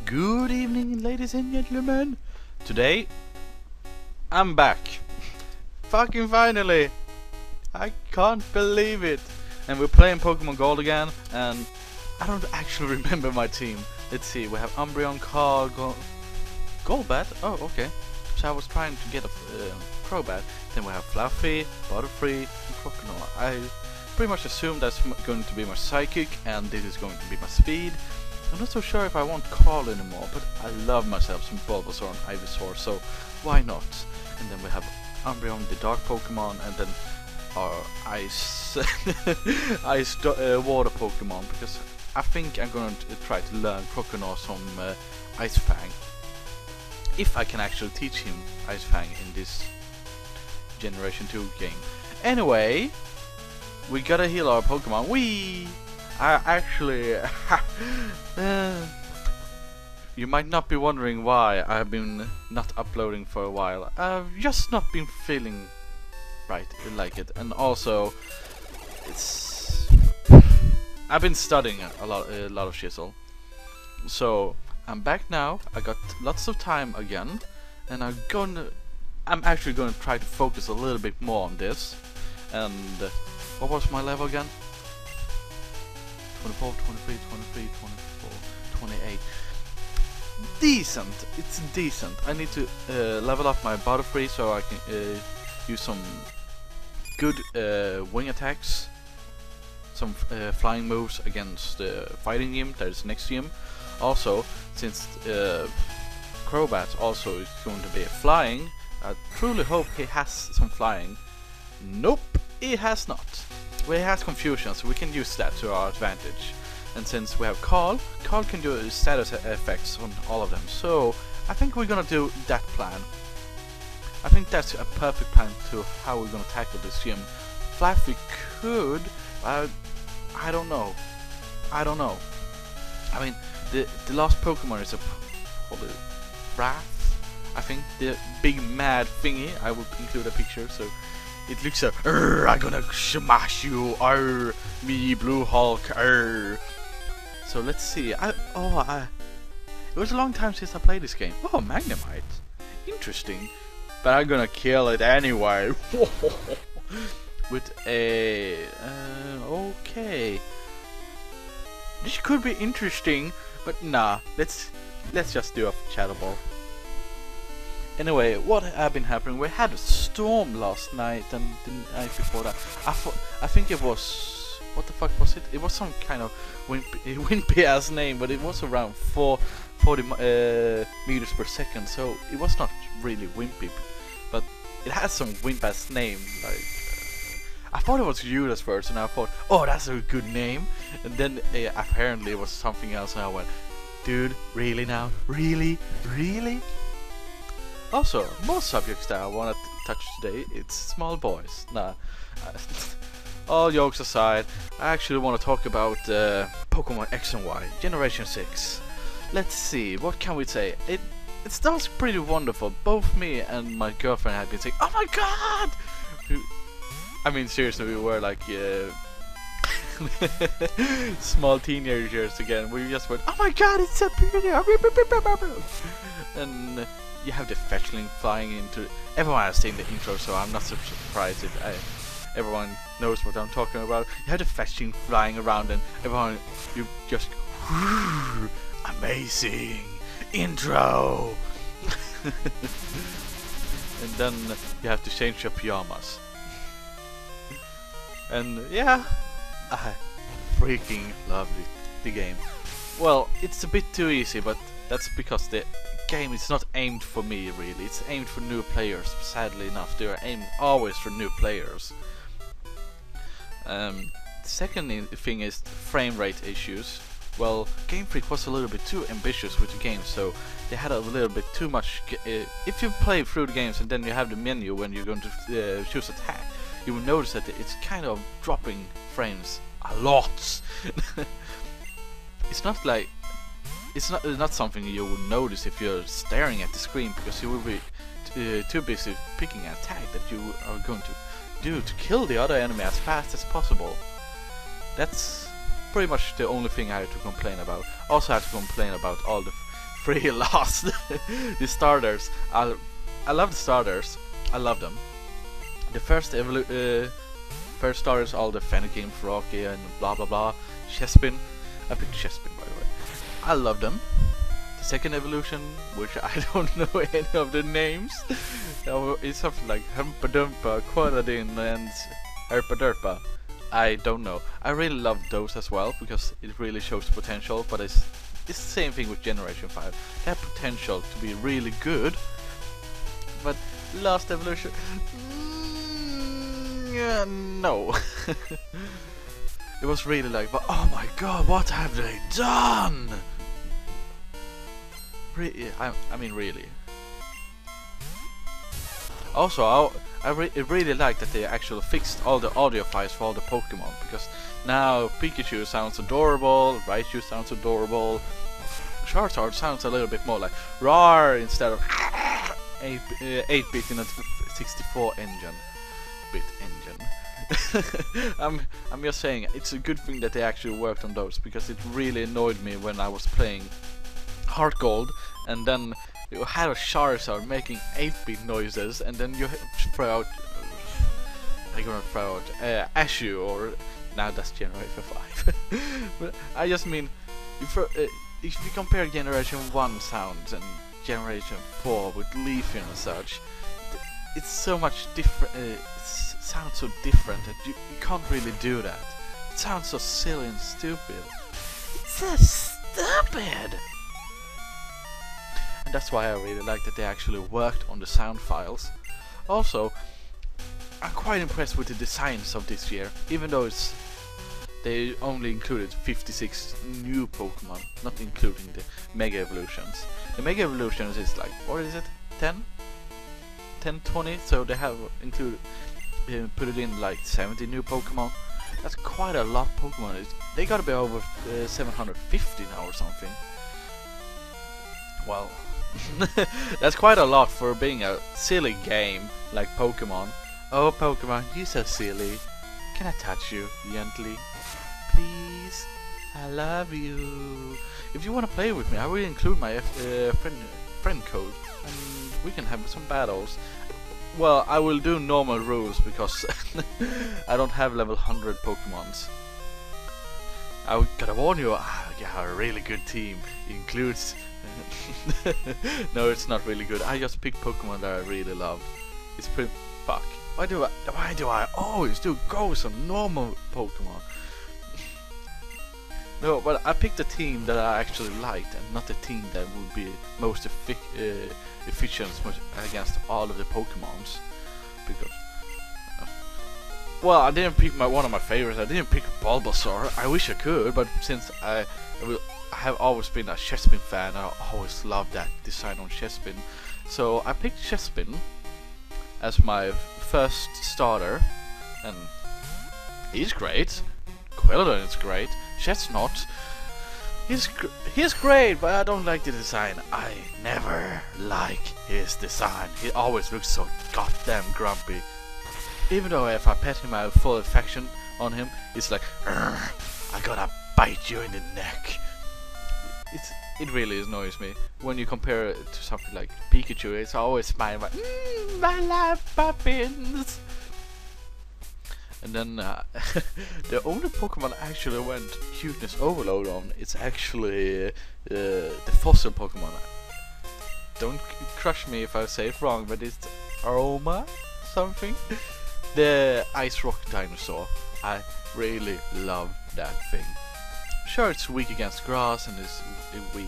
Good evening, ladies and gentlemen. Today, I'm back. Fucking finally. I can't believe it. And we're playing Pokemon Gold again, and I don't actually remember my team. Let's see, we have Umbreon, Carl, Golbat. Oh, okay. So I was trying to get a Crobat. Then we have Fluffy, Butterfree, and Croconaw. I pretty much assumed that's going to be my Psychic, and this is going to be my Speed. I'm not so sure if I want Carl anymore, but I love myself some Bulbasaur and Ivysaur, so why not? And then we have Umbreon, the Dark Pokemon, and then our Ice Water Pokemon, because I think I'm going to try to learn Croconaw some Ice Fang. If I can actually teach him Ice Fang in this Generation 2 game. Anyway, we gotta heal our Pokemon. I actually... you might not be wondering why I've been not uploading for a while. I've just not been feeling right like it, and also it's... I've been studying a lot of shizzle. So I'm back now. I got lots of time again, and I'm actually gonna try to focus a little bit more on this. And what was my level again? 24, 23, 23, 24, 28. Decent. It's decent. I need to level up my Butterfree so I can use some good wing attacks, some flying moves against the fighting gym that is next to him. Also, since Crobat also is going to be flying, I truly hope he has some flying. Nope, he has not. Well, he has confusion, so we can use that to our advantage. And since we have Carl can do status effects on all of them. So I think we're gonna do that plan. I think that's a perfect plan to how we're gonna tackle this gym. Fluffy could, I don't know. I mean, the last Pokemon is a Wrath. I think the big mad thingy. I will include a picture so. It looks like, I'm gonna smash you, me Blue Hulk, So let's see, it was a long time since I played this game. Oh, Magnemite, interesting. But I'm gonna kill it anyway. With a, okay. This could be interesting, but nah, let's just do a Shadow Ball. Anyway, what had been happening? We had a storm last night and the night before that. I think it was... What the fuck was it? It was some kind of wimpy ass name, but it was around 40 meters per second, so it was not really wimpy. But it had some wimp ass name, like... I thought it was Judas first, and I thought, oh, that's a good name. And then apparently it was something else, and I went, dude, really now? Really? Really? Also, more subjects that I want to touch today, it's small boys. Nah, all jokes aside, I actually want to talk about Pokemon X and Y, Generation 6. Let's see, what can we say? It starts pretty wonderful. Both me and my girlfriend have been saying, oh my god! I mean, seriously, we were like small teenagers again. We just went, oh my god, it's so pretty! And you have the fetchling flying into... Everyone has seen the intro, so I'm not so surprised if everyone knows what I'm talking about. You have the fetchling flying around, and everyone, you just... Amazing! Intro! And then you have to change your pajamas. And yeah, I freaking love the game. Well, it's a bit too easy, but that's because the game is not aimed for me really. It's aimed for new players. Sadly enough, they are aimed always for new players. The second thing is frame rate issues. Well, Game Freak was a little bit too ambitious with the game, so they had a little bit too much. If you play through the games and then you have the menu when you're going to choose attack, you will notice that it's kind of dropping frames a lot. It's not like... It's not something you will notice if you're staring at the screen, because you will be too busy picking an attack that you are going to do to kill the other enemy as fast as possible. That's pretty much the only thing I have to complain about. Also, I have to complain about all the three lost. The starters, I love the starters. I love them. The first first starters, all the Fennekin, Rocky, and blah blah blah. Chespin. I picked Chespin, by the way. I love them. The second evolution, which I don't know any of the names, it's something like Humpadumpa, Quadradin, and Herpadurpa. I don't know. I really love those as well because it really shows potential. But it's the same thing with Generation 5. They have potential to be really good. But last evolution, yeah, no. It was really like, but oh my god, what have they done? I mean, really. Also, I really like that they actually fixed all the audio files for all the Pokemon, because now Pikachu sounds adorable, Raichu sounds adorable, Charizard sounds a little bit more like roar instead of 8-bit in a 64-bit engine. I'm just saying, it's a good thing that they actually worked on those, because it really annoyed me when I was playing Heart Gold and then you had a Charizard making 8-bit noises, and then you throw out I'm gonna throw out Ashu, or now that's Generation 5. But I just mean, if you compare Generation 1 sounds and Generation 4 with Leafeon and such, it's so much different. It sounds so different that you can't really do that. It sounds so silly and stupid. It's so stupid! And that's why I really like that they actually worked on the sound files. Also, I'm quite impressed with the designs of this year, even though they only included 56 new Pokemon, not including the Mega Evolutions. The Mega Evolutions is like, what is it, 10? 10, 20? So they have included, put it in like 70 new Pokemon. That's quite a lot of Pokemon. They gotta be over 750 now or something. Well, that's quite a lot for being a silly game like Pokemon. Oh Pokemon, you're so silly. Can I touch you gently? Please? I love you. If you want to play with me, I will include my friend code and we can have some battles. Well, I will do normal rules because I don't have level 100 Pokemons. I gotta warn you, I got a really good team. It includes... no, it's not really good. I just picked Pokemon that I really love. It's pretty... Fuck. Why do I always do ghosts on normal Pokemon? No, but I picked a team that I actually liked, and not a team that would be most efficient against all of the Pokemons. Because, well, I didn't pick one of my favorites. I didn't pick Bulbasaur. I wish I could, but since I have always been a Chespin fan, I always loved that design on Chespin. So I picked Chespin as my first starter, and he's great. Queldon is great. Chestnut, he's great, but I don't like the design. I never like his design. He always looks so goddamn grumpy. Even though if I pet him, I have full affection on him, it's like, I gotta bite you in the neck. It really annoys me when you compare it to something like Pikachu. It's always smiling like, I love puppins. And then the only Pokemon I actually went cuteness overload on, it's actually the fossil Pokemon. Don't crush me if I say it wrong, but it's Aroma something. The Ice Rock Dinosaur. I really love that thing. Sure, it's weak against grass and it's weak.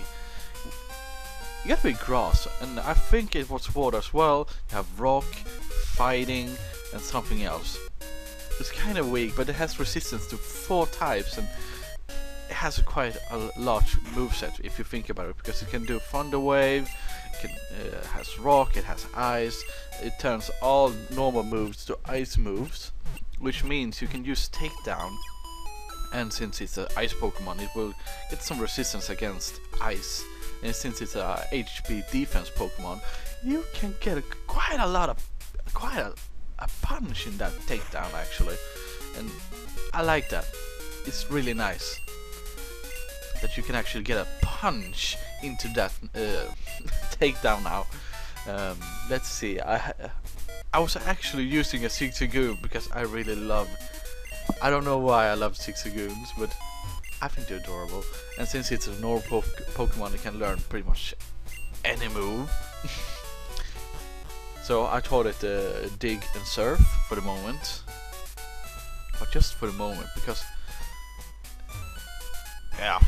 You gotta be grass, and I think it was water as well. You have rock, fighting, and something else. It's kind of weak, but it has resistance to 4 types, and it has quite a large moveset if you think about it, because it can do Thunder Wave, it has rock, it has ice, it turns all normal moves to ice moves, which means you can use Takedown, and since it's an ice Pokemon, it will get some resistance against ice, and since it's a HP defense Pokemon, you can get quite a punch in that Takedown actually, and I like that. It's really nice. that you can actually get a punch into that takedown now. Let's see. I was actually using a Zigzagoon because I really love. I don't know why I love Zigzagoons, but I think they're adorable. And since it's a normal Pokemon, it can learn pretty much any move. So I taught it Dig and Surf for the moment, but just for the moment because, yeah.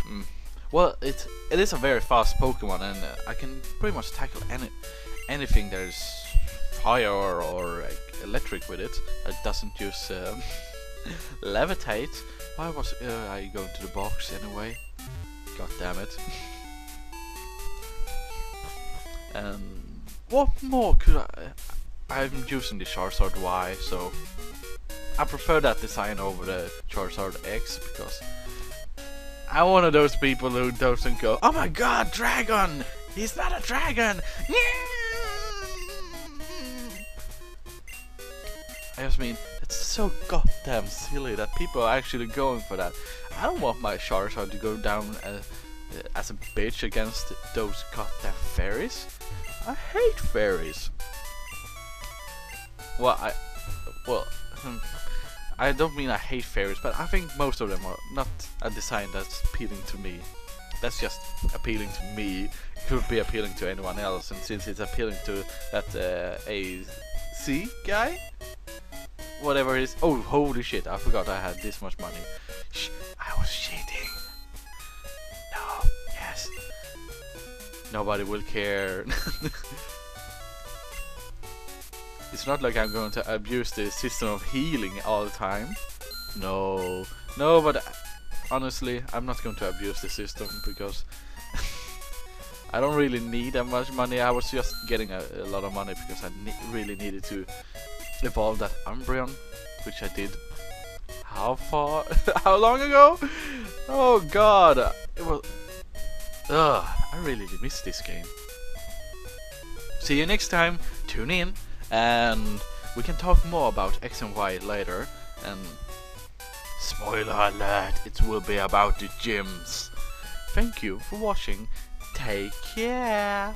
Well, it is a very fast Pokemon, and I can pretty much tackle anything that is fire or like, electric with it. It doesn't use levitate. Why was I going to the box anyway? God damn it. What more could I'm using the Charizard Y, so I prefer that design over the Charizard X because I'm one of those people who doesn't go, oh my god, dragon! He's not a dragon! I just mean, it's so goddamn silly that people are actually going for that. I don't want my Charizard to go down as a bitch against those goddamn fairies. I hate fairies. Well, I don't mean I hate fairies, but I think most of them are not a design that's appealing to me. That's just appealing to me. It could be appealing to anyone else, and since it's appealing to that AC guy, whatever it is. Oh, holy shit! I forgot I had this much money. Shh, I was cheating. No, yes. Nobody will care. It's not like I'm going to abuse the system of healing all the time. No, but honestly, I'm not going to abuse the system because I don't really need that much money. I was just getting a lot of money because I really needed to evolve that Umbreon, which I did. How far? How long ago? Oh god, it was. I really missed this game. See you next time. Tune in, and we can talk more about X and Y later. And spoiler alert, it will be about the gyms. Thank you for watching. Take care.